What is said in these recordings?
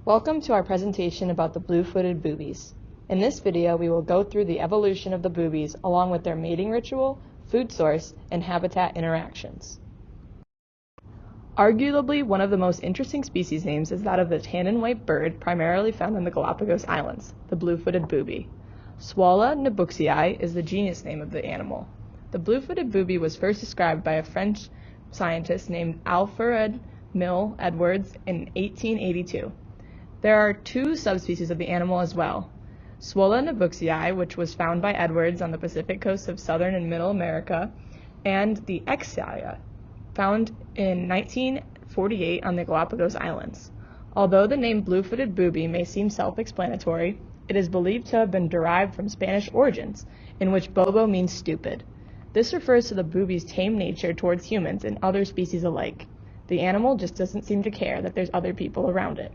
Welcome to our presentation about the blue-footed boobies. In this video, we will go through the evolution of the boobies along with their mating ritual, food source, and habitat interactions. Arguably, one of the most interesting species names is that of the tannin white bird primarily found in the Galapagos Islands, the blue-footed booby. Swala nebuxii is the genus name of the animal. The blue-footed booby was first described by a French scientist named Alfred Milne Edwards in 1882. There are two subspecies of the animal as well. Swala nebuxii, which was found by Edwards on the Pacific coast of southern and middle America, and the Exia, found in 1948 on the Galapagos Islands. Although the name blue-footed booby may seem self-explanatory, it is believed to have been derived from Spanish origins, in which bobo means stupid. This refers to the booby's tame nature towards humans and other species alike. The animal just doesn't seem to care that there's other people around it.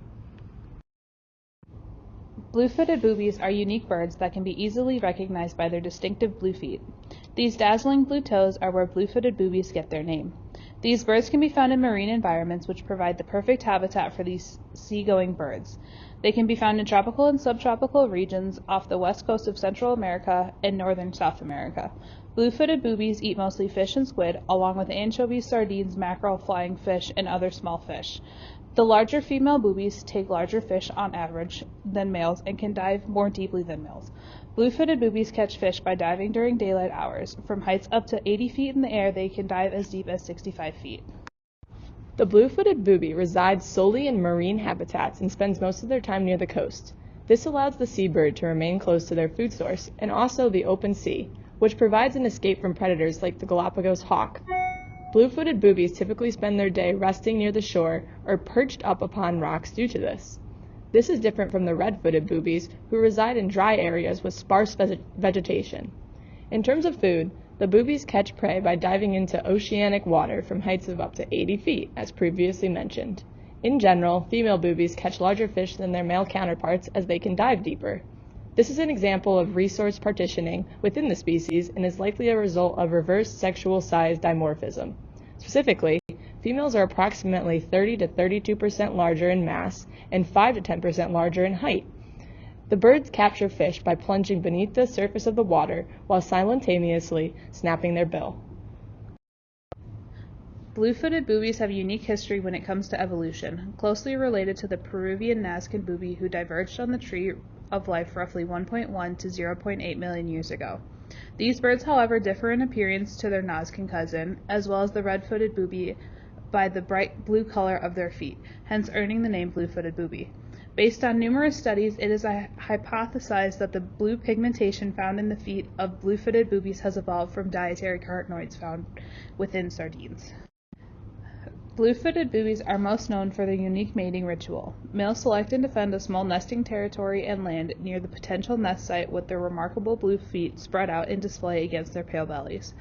Blue-footed boobies are unique birds that can be easily recognized by their distinctive blue feet. These dazzling blue toes are where blue-footed boobies get their name. These birds can be found in marine environments which provide the perfect habitat for these seagoing birds. They can be found in tropical and subtropical regions off the west coast of Central America and northern South America. Blue-footed boobies eat mostly fish and squid, along with anchovies, sardines, mackerel, flying fish, and other small fish. The larger female boobies take larger fish on average than males and can dive more deeply than males. Blue-footed boobies catch fish by diving during daylight hours. From heights up to 80 feet in the air, they can dive as deep as 65 feet. The blue-footed booby resides solely in marine habitats and spends most of their time near the coast. This allows the seabird to remain close to their food source and also the open sea, which provides an escape from predators like the Galapagos hawk. Blue-footed boobies typically spend their day resting near the shore or perched up upon rocks due to this. This is different from the red-footed boobies, who reside in dry areas with sparse vegetation. In terms of food, the boobies catch prey by diving into oceanic water from heights of up to 80 feet, as previously mentioned. In general, female boobies catch larger fish than their male counterparts as they can dive deeper. This is an example of resource partitioning within the species and is likely a result of reverse sexual size dimorphism. Specifically, females are approximately 30 to 32% larger in mass and 5 to 10% larger in height. The birds capture fish by plunging beneath the surface of the water while simultaneously snapping their bill. Blue-footed boobies have a unique history when it comes to evolution, closely related to the Peruvian Nazcan booby who diverged on the tree of life roughly 1.1 to 0.8 million years ago. These birds, however, differ in appearance to their Nazcan cousin, as well as the red-footed booby, by the bright blue color of their feet, hence earning the name blue-footed booby. Based on numerous studies, it is hypothesized that the blue pigmentation found in the feet of blue-footed boobies has evolved from dietary carotenoids found within sardines. Blue-footed boobies are most known for their unique mating ritual. Males select and defend a small nesting territory and land near the potential nest site with their remarkable blue feet spread out in display against their pale bellies.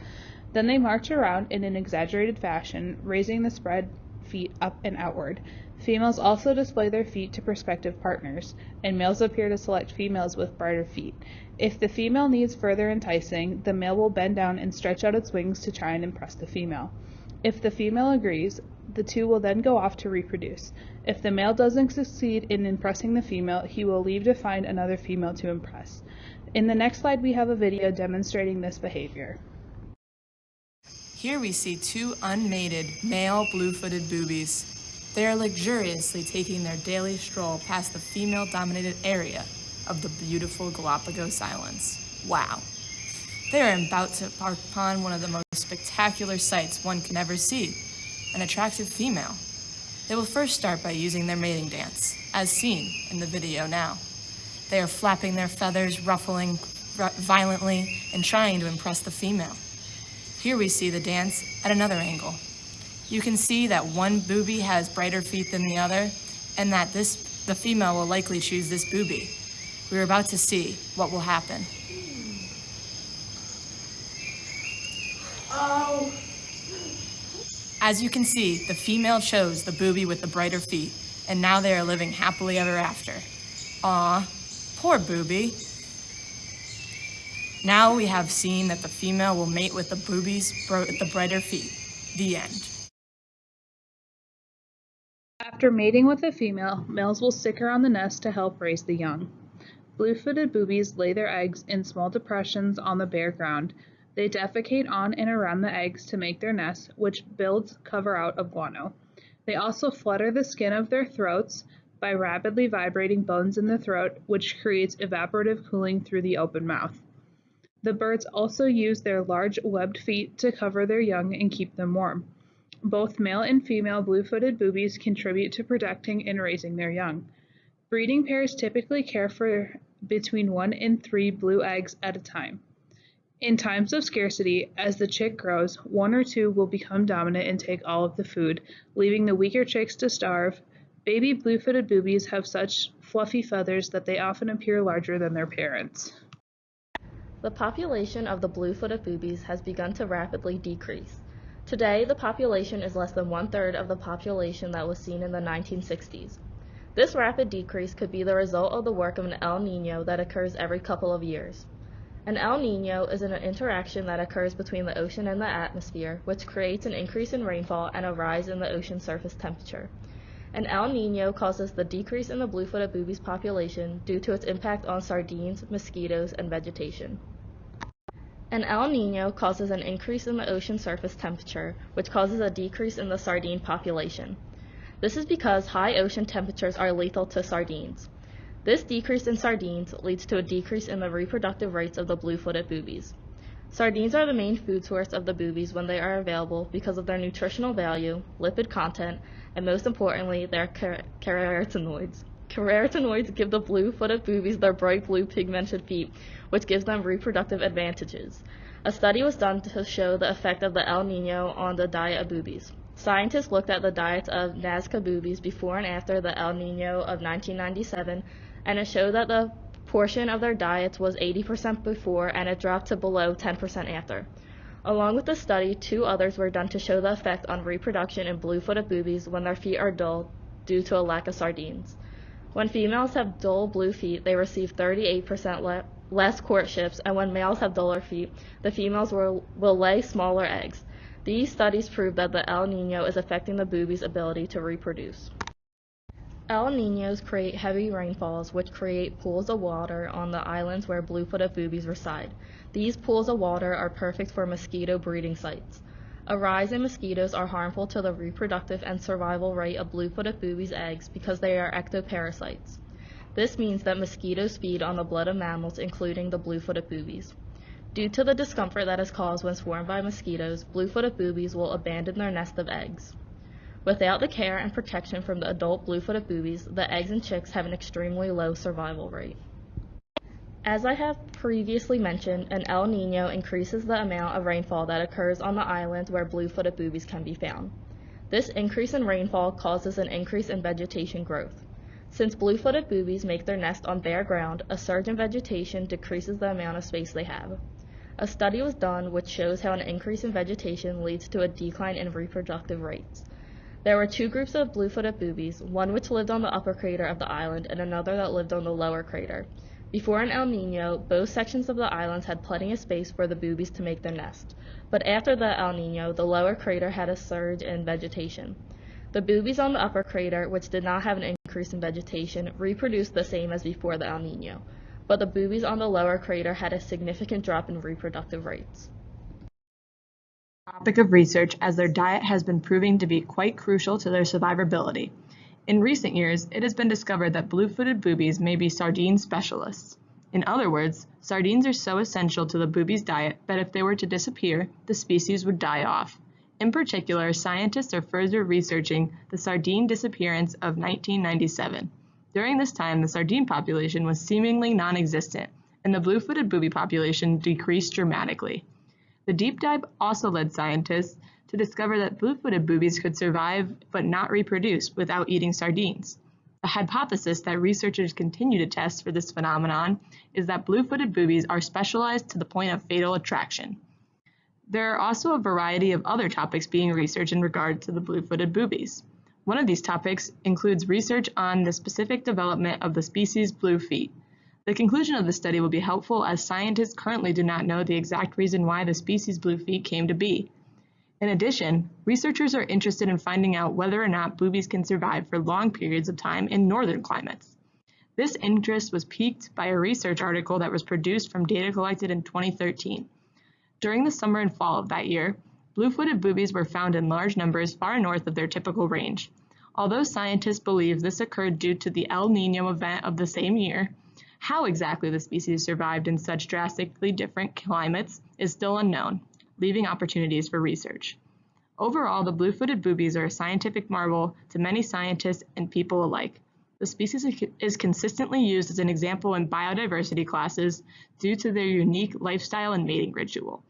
Then they march around in an exaggerated fashion, raising the spread feet up and outward. Females also display their feet to prospective partners, and males appear to select females with brighter feet. If the female needs further enticing, the male will bend down and stretch out its wings to try and impress the female. If the female agrees, the two will then go off to reproduce. If the male doesn't succeed in impressing the female, he will leave to find another female to impress. In the next slide, we have a video demonstrating this behavior. Here we see two unmated male blue-footed boobies. They are luxuriously taking their daily stroll past the female-dominated area of the beautiful Galapagos Islands. Wow. They are about to embark upon one of the most spectacular sights one can ever see, an attractive female. They will first start by using their mating dance, as seen in the video now. They are flapping their feathers, ruffling violently, and trying to impress the female. Here we see the dance at another angle. You can see that one booby has brighter feet than the other, and that the female will likely choose this booby. We're about to see what will happen. Oh. As you can see, the female chose the booby with the brighter feet, and now they are living happily ever after. Aw, poor booby. Now we have seen that the female will mate with the boobies with the brighter feet. The end. After mating with a female, males will stick around the nest to help raise the young. Blue-footed boobies lay their eggs in small depressions on the bare ground. They defecate on and around the eggs to make their nest, which builds cover out of guano. They also flutter the skin of their throats by rapidly vibrating bones in the throat, which creates evaporative cooling through the open mouth. The birds also use their large webbed feet to cover their young and keep them warm. Both male and female blue-footed boobies contribute to protecting and raising their young. Breeding pairs typically care for between 1 and 3 blue eggs at a time. In times of scarcity, as the chick grows, 1 or 2 will become dominant and take all of the food, leaving the weaker chicks to starve. Baby blue-footed boobies have such fluffy feathers that they often appear larger than their parents. The population of the blue-footed boobies has begun to rapidly decrease. Today, the population is less than 1/3 of the population that was seen in the 1960s. This rapid decrease could be the result of the work of an El Niño that occurs every couple of years. An El Niño is an interaction that occurs between the ocean and the atmosphere, which creates an increase in rainfall and a rise in the ocean surface temperature. An El Niño causes the decrease in the blue-footed boobies population due to its impact on sardines, mosquitoes, and vegetation. An El Niño causes an increase in the ocean surface temperature, which causes a decrease in the sardine population. This is because high ocean temperatures are lethal to sardines. This decrease in sardines leads to a decrease in the reproductive rates of the blue-footed boobies. Sardines are the main food source of the boobies when they are available because of their nutritional value, lipid content, and most importantly, their carotenoids. Carotenoids give the blue-footed boobies their bright blue pigmented feet, which gives them reproductive advantages. A study was done to show the effect of the El Niño on the diet of boobies. Scientists looked at the diets of Nazca boobies before and after the El Niño of 1997, and it showed that the portion of their diets was 80% before and it dropped to below 10% after. Along with the study, 2 others were done to show the effect on reproduction in blue-footed boobies when their feet are dull due to a lack of sardines. When females have dull blue feet, they receive 38% less courtships, and when males have duller feet, the females will lay smaller eggs. These studies prove that the El Niño is affecting the boobies' ability to reproduce. El Niños create heavy rainfalls, which create pools of water on the islands where blue-footed boobies reside. These pools of water are perfect for mosquito breeding sites. A rise in mosquitoes are harmful to the reproductive and survival rate of blue-footed boobies' eggs because they are ectoparasites. This means that mosquitoes feed on the blood of mammals, including the blue-footed boobies. Due to the discomfort that is caused when swarmed by mosquitoes, blue-footed boobies will abandon their nest of eggs. Without the care and protection from the adult blue-footed boobies, the eggs and chicks have an extremely low survival rate. As I have previously mentioned, an El Niño increases the amount of rainfall that occurs on the islands where blue-footed boobies can be found. This increase in rainfall causes an increase in vegetation growth. Since blue-footed boobies make their nest on bare ground, a surge in vegetation decreases the amount of space they have. A study was done which shows how an increase in vegetation leads to a decline in reproductive rates. There were 2 groups of blue-footed boobies, one which lived on the upper crater of the island and another that lived on the lower crater. Before an El Niño, both sections of the islands had plenty of space for the boobies to make their nest. But after the El Niño, the lower crater had a surge in vegetation. The boobies on the upper crater, which did not have an increase in vegetation, reproduced the same as before the El Niño. But the boobies on the lower crater had a significant drop in reproductive rates. Topic of research, as their diet has been proving to be quite crucial to their survivability. In recent years, it has been discovered that blue-footed boobies may be sardine specialists. In other words, sardines are so essential to the boobies' diet that if they were to disappear, the species would die off. In particular, scientists are further researching the sardine disappearance of 1997. During this time, the sardine population was seemingly non-existent, and the blue-footed booby population decreased dramatically. The deep dive also led scientists to discover that blue-footed boobies could survive but not reproduce without eating sardines. The hypothesis that researchers continue to test for this phenomenon is that blue-footed boobies are specialized to the point of fatal attraction. There are also a variety of other topics being researched in regard to the blue-footed boobies. One of these topics includes research on the specific development of the species blue feet. The conclusion of the study will be helpful as scientists currently do not know the exact reason why the species blue feet came to be. In addition, researchers are interested in finding out whether or not boobies can survive for long periods of time in northern climates. This interest was piqued by a research article that was produced from data collected in 2013. During the summer and fall of that year, blue-footed boobies were found in large numbers far north of their typical range. Although scientists believe this occurred due to the El Niño event of the same year, how exactly the species survived in such drastically different climates is still unknown, leaving opportunities for research. Overall, the blue-footed boobies are a scientific marvel to many scientists and people alike. The species is consistently used as an example in biodiversity classes due to their unique lifestyle and mating ritual.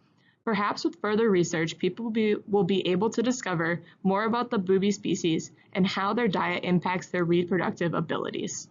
Perhaps with further research, people will be able to discover more about the booby species and how their diet impacts their reproductive abilities.